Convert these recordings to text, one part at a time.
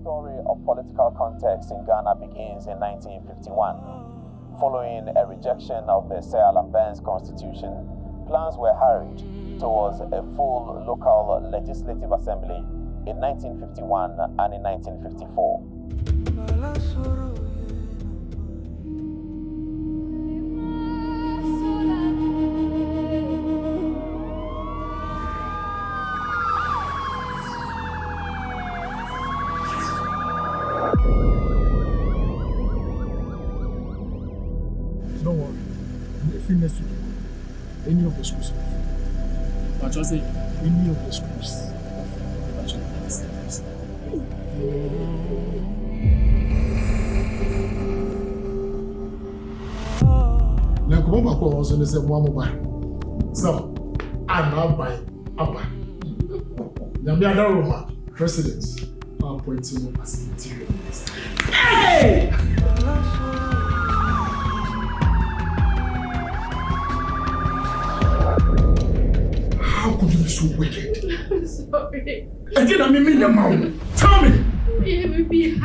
story of political context in Ghana begins in 1951. Following a rejection of the Sir constitution, plans were hurried towards a full local legislative assembly in 1951 and in 1954. Don't worry. If you next week, any of the schools will be. But just say any of the schools. Now, come back also and say one mobile. So, I'm not buying. Abba. Now, me other Roma presidents are appointing as interior minister. Hey! How could you be so wicked? I'm sorry. Again, I mean your mouth. Tell me. Maybe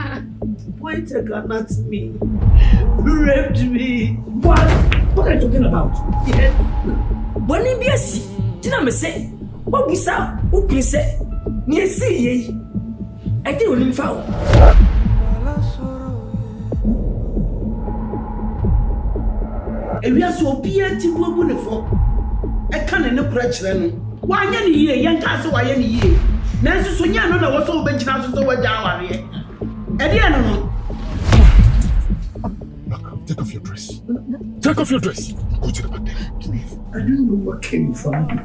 pointed gun at me. Raped me. What? What are you talking about? Yes. When you be a see, did I say? What we saw? Who can say? Near see ye. I think we'll found. And we are so peer to go for. I can't no pressure. Why any year, young castle, why any year? Nancy Sonia, no, was so bench out to what down here. And the Take off your dress. Take off your dress. Go to the back there. please, I don't know what came from you.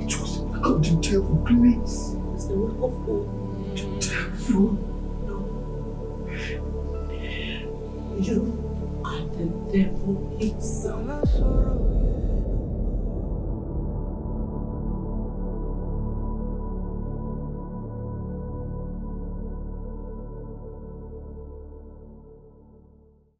It was about the devil, please. It's the work of God. The devil. No. You are the devil himself.